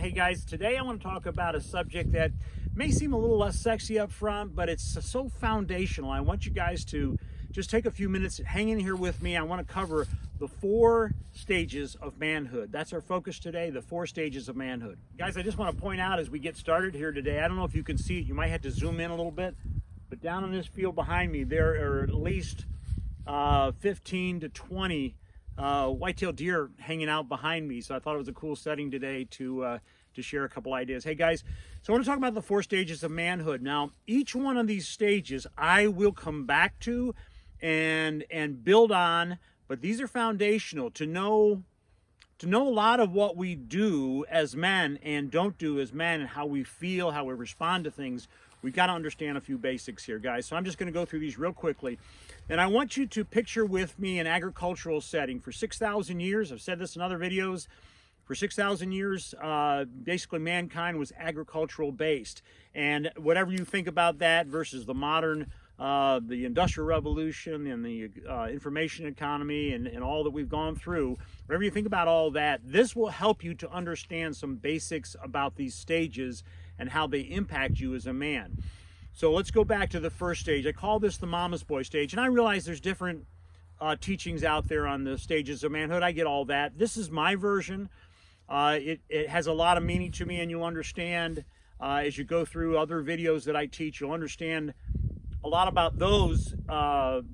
Hey guys, today I want to talk about a subject that may seem a little less sexy up front, but it's so foundational. I want you guys to just take a few minutes, hang in here with me. I want to cover the 4 stages of manhood. That's our focus today, the 4 stages of manhood. Guys, I just want to point out as we get started here today, I don't know if you can see it, you might have to zoom in a little bit, but down in this field behind me, there are at least 15 to 20 white-tailed deer hanging out behind me. So I thought it was a cool setting today to share a couple ideas. Hey guys, so I want to talk about the 4 stages of manhood. Now, each one of these stages I will come back to and build on, but these are foundational to know a lot of what we do as men and don't do as men, and how we feel, how we respond to things. We've got to understand a few basics here, guys. So I'm just going to go through these real quickly. And I want you to picture with me an agricultural setting. For 6,000 years, I've said this in other videos, for 6,000 years, basically mankind was agricultural based. And whatever you think about that versus the modern, the Industrial Revolution and the information economy and all that we've gone through, whatever you think about all that, this will help you to understand some basics about these stages and how they impact you as a man. So let's go back to the first stage. I call this the mama's boy stage, and I realize there's different teachings out there on the stages of manhood. I get all that. This is my version. It has a lot of meaning to me, and you'll understand as you go through other videos that I teach, you'll understand a lot about those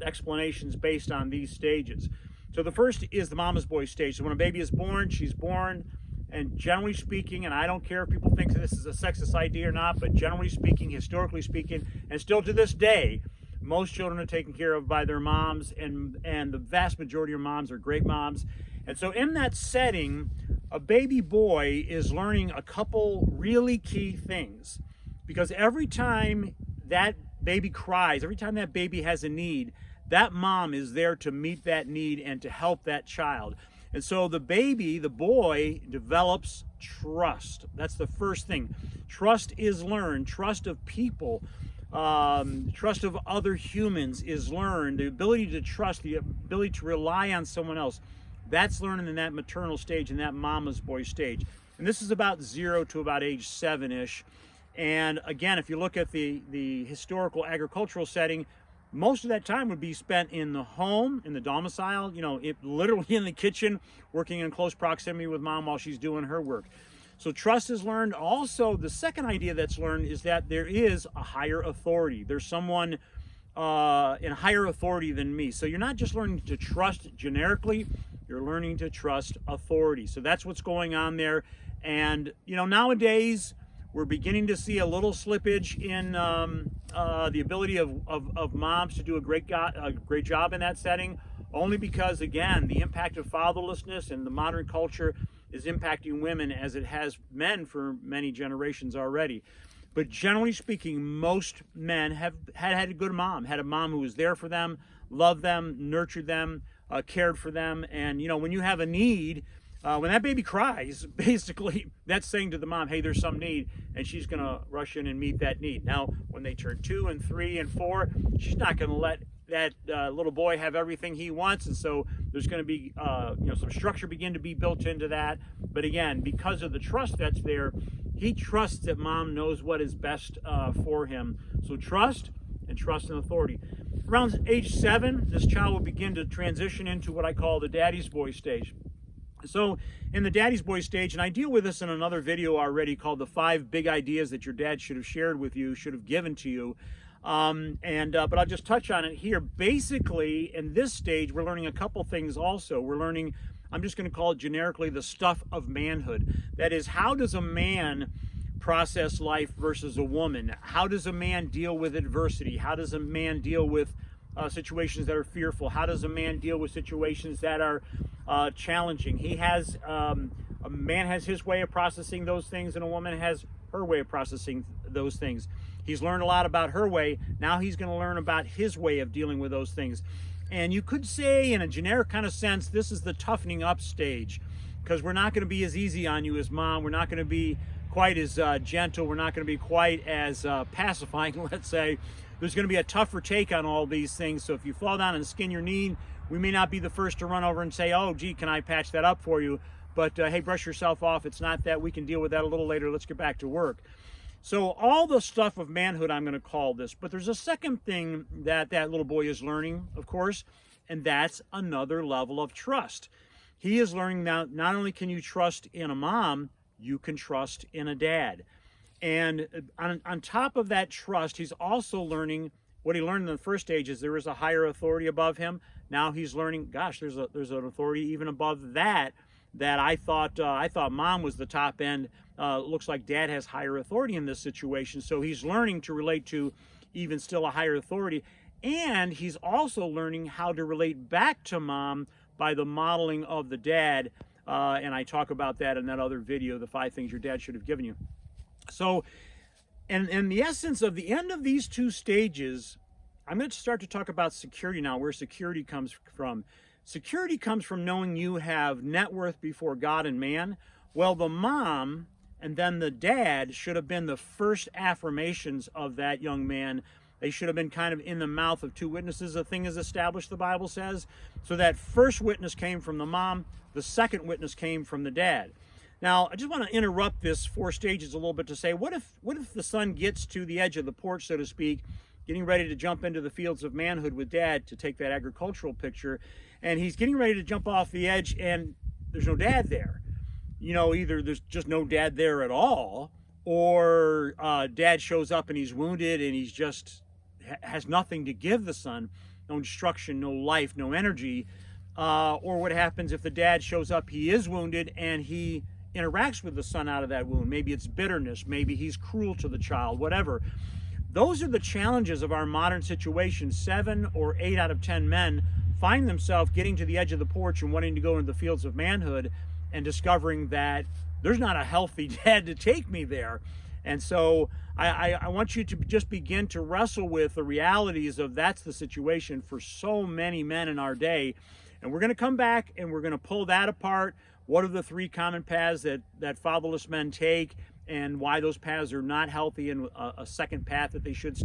explanations based on these stages. So the first is the mama's boy stage. So when a baby is born, she's born, and generally speaking, and I don't care if people think this is a sexist idea or not, but generally speaking, historically speaking, and still to this day, most children are taken care of by their moms, and the vast majority of moms are great moms. And so in that setting, a baby boy is learning a couple really key things, because every time that baby cries, every time that baby has a need, that mom is there to meet that need and to help that child. And so the baby, the boy, develops trust. That's the first thing. Trust is learned. Trust of people, trust of other humans is learned. The ability to trust, the ability to rely on someone else, that's learned in that maternal stage, in that mama's boy stage. And this is about 0 to about age 7-ish. And again, if you look at the historical agricultural setting, most of that time would be spent in the home, in the domicile, literally in the kitchen, working in close proximity with mom while she's doing her work. So trust is learned. Also, the second idea that's learned is that there is a higher authority. There's someone in higher authority than me. So you're not just learning to trust generically, you're learning to trust authority. So that's what's going on there. And, nowadays, we're beginning to see a little slippage in the ability of moms to do a great job in that setting, only because, again, the impact of fatherlessness and the modern culture is impacting women as it has men for many generations already. But generally speaking, most men have had a good mom, had a mom who was there for them, loved them, nurtured them, cared for them. And, when you have a need, when that baby cries, basically that's saying to the mom, hey, there's some need, and she's going to rush in and meet that need. Now, when they turn 2 and 3 and 4, she's not going to let that little boy have everything he wants, and so there's going to be some structure begin to be built into that. But again, because of the trust that's there, he trusts that mom knows what is best for him. So trust and authority. Around age 7, this child will begin to transition into what I call the daddy's boy stage. So in the daddy's boy stage, and I deal with this in another video already called the 5 big ideas that your dad should have shared with you, should have given to you. But I'll just touch on it here. Basically, in this stage, we're learning a couple things also. We're learning, I'm just going to call it generically, the stuff of manhood. That is, how does a man process life versus a woman? How does a man deal with adversity? How does a man deal with situations that are fearful? How does a man deal with situations that are challenging? A man has his way of processing those things, and a woman has her way of processing those things. He's learned a lot about her way. Now he's going to learn about his way of dealing with those things. And you could say, in a generic kind of sense, this is the toughening up stage, because we're not going to be as easy on you as mom. We're not going to be quite as gentle. We're not going to be quite as pacifying, let's say. There's going to be a tougher take on all these things. So if you fall down and skin your knee, we may not be the first to run over and say, oh, gee, can I patch that up for you? But hey, brush yourself off. It's not that. We can deal with that a little later. Let's get back to work. So all the stuff of manhood, I'm going to call this. But there's a second thing that that little boy is learning, of course, and that's another level of trust. He is learning now, not only can you trust in a mom, you can trust in a dad. And on top of that trust, he's also learning what he learned in the first stage is there is a higher authority above him. Now he's learning, gosh, there's an authority even above that I thought mom was the top end. Looks like dad has higher authority in this situation. So he's learning to relate to even still a higher authority. And he's also learning how to relate back to mom by the modeling of the dad. And I talk about that in that other video, the 5 things your dad should have given you. So, and the essence of the end of these 2 stages, I'm going to start to talk about security now, where security comes from. Security comes from knowing you have net worth before God and man. Well, the mom and then the dad should have been the first affirmations of that young man. They should have been kind of in the mouth of 2 witnesses. A thing is established, the Bible says. So that first witness came from the mom. The second witness came from the dad. Now, I just want to interrupt this 4 stages a little bit to say, what if the son gets to the edge of the porch, so to speak, getting ready to jump into the fields of manhood with dad, to take that agricultural picture, and he's getting ready to jump off the edge and there's no dad there. You know, either there's just no dad there at all, or dad shows up and he's wounded and he's just has nothing to give the son, no instruction, no life, no energy. Or what happens if the dad shows up, he is wounded and he interacts with the son out of that wound. Maybe it's bitterness, maybe he's cruel to the child, whatever. Those are the challenges of our modern situation. 7 or 8 out of 10 men find themselves getting to the edge of the porch and wanting to go into the fields of manhood and discovering that there's not a healthy dad to take me there. And so I want you to just begin to wrestle with the realities of that's the situation for so many men in our day. And we're going to come back and we're going to pull that apart. What are the 3 common paths that fatherless men take, and why those paths are not healthy, and a second path that they should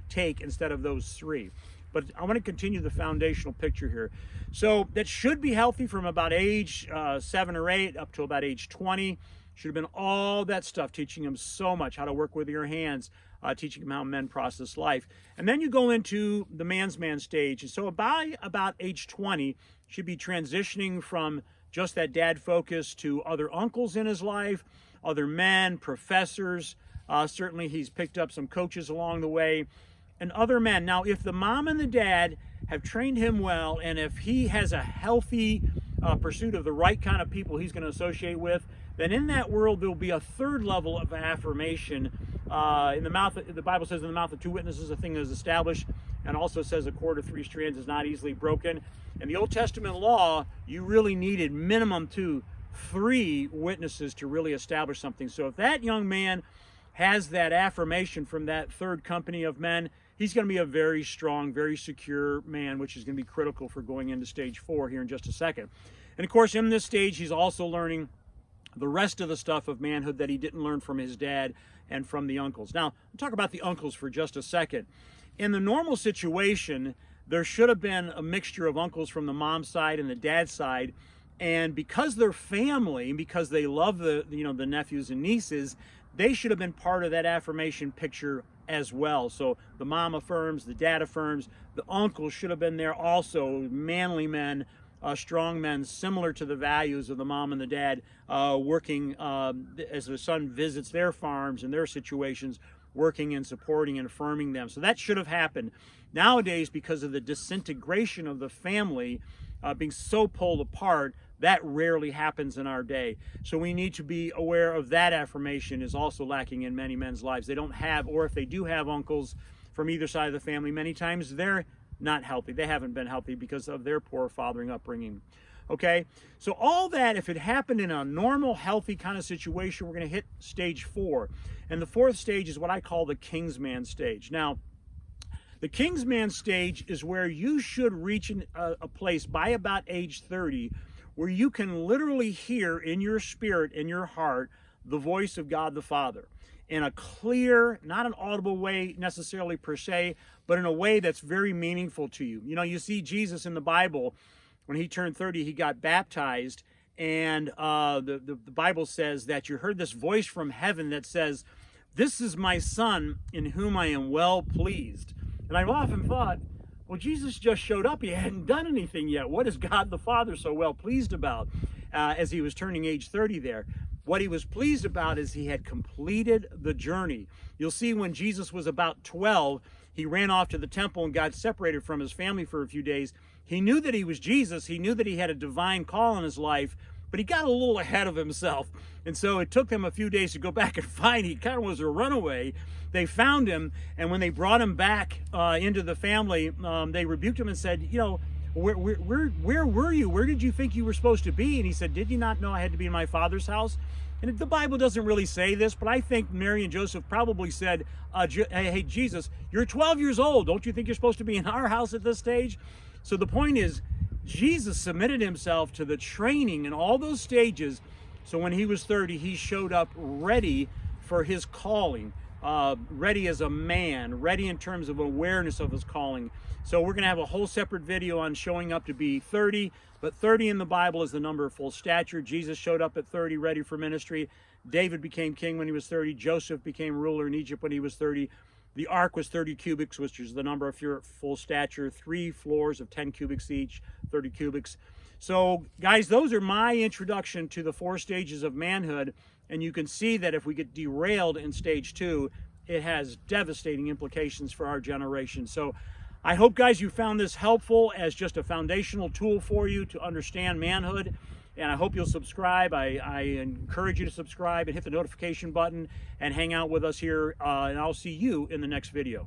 take instead of those 3. But I want to continue the foundational picture here. So that should be healthy from about age 7 or 8 up to about age 20. Should have been all that stuff, teaching them so much, how to work with your hands, teaching them how men process life. And then you go into the man's man stage. And so by about age 20, should be transitioning from just that dad focus to other uncles in his life, other men, professors. Certainly he's picked up some coaches along the way, and other men. Now, if the mom and the dad have trained him well, and if he has a healthy pursuit of the right kind of people he's going to associate with, then in that world there'll be a 3rd level of affirmation. In the mouth, the Bible says, in the mouth of 2 witnesses a thing is established, and also says a cord of 3 strands is not easily broken. In the Old Testament law, you really needed minimum 3 witnesses to really establish something. So if that young man has that affirmation from that 3rd company of men, he's going to be a very strong, very secure man, which is going to be critical for going into stage 4 here in just a second. And of course, in this stage, he's also learning the rest of the stuff of manhood that he didn't learn from his dad and from the uncles. Now, I'll talk about the uncles for just a second. In the normal situation, there should have been a mixture of uncles from the mom's side and the dad's side. And because they're family, because they love the nephews and nieces, they should have been part of that affirmation picture as well. So the mom affirms, the dad affirms, the uncles should have been there also, manly men, strong men, similar to the values of the mom and the dad, working as the son visits their farms and their situations, working and supporting and affirming them. So that should have happened. Nowadays, because of the disintegration of the family being so pulled apart, that rarely happens in our day. So we need to be aware of that affirmation is also lacking in many men's lives. They don't have, or if they do have uncles from either side of the family, many times they're not healthy. They haven't been healthy because of their poor fathering upbringing. Okay, so all that, if it happened in a normal, healthy kind of situation, we're going to hit stage 4. And the 4th stage is what I call the King's Man stage. Now, the King's Man stage is where you should reach a place by about age 30 where you can literally hear in your spirit, in your heart, the voice of God the Father in a clear, not an audible way necessarily per se, but in a way that's very meaningful to you. You know, you see Jesus in the Bible, when he turned 30, he got baptized, And the Bible says that you heard this voice from heaven that says, "This is my son in whom I am well pleased." And I've often thought, well, Jesus just showed up. He hadn't done anything yet. What is God the Father so well pleased about as he was turning age 30 there? What he was pleased about is he had completed the journey. You'll see when Jesus was about 12, he ran off to the temple and got separated from his family for a few days. He knew that he was Jesus. He knew that he had a divine call in his life, but he got a little ahead of himself. And so it took them a few days to go back and find. He kind of was a runaway. They found him, and when they brought him back into the family, they rebuked him and said, you know, where were you? Where did you think you were supposed to be? And he said, did you not know I had to be in my Father's house? And the Bible doesn't really say this, but I think Mary and Joseph probably said, hey, Jesus, you're 12 years old. Don't you think you're supposed to be in our house at this stage? So the point is, Jesus submitted himself to the training in all those stages. So when he was 30, he showed up ready for his calling, ready as a man, ready in terms of awareness of his calling. So we're going to have a whole separate video on showing up to be 30, but 30 in the Bible is the number of full stature. Jesus showed up at 30, ready for ministry. David became king when he was 30. Joseph became ruler in Egypt when he was 30. The ark was 30 cubits, which is the number of your full stature. 3 floors of 10 cubits each, 30 cubits. So, guys, those are my introduction to the 4 stages of manhood. And you can see that if we get derailed in stage 2, it has devastating implications for our generation. So I hope, guys, you found this helpful as just a foundational tool for you to understand manhood. And I hope you'll subscribe. I encourage you to subscribe and hit the notification button and hang out with us here. And I'll see you in the next video.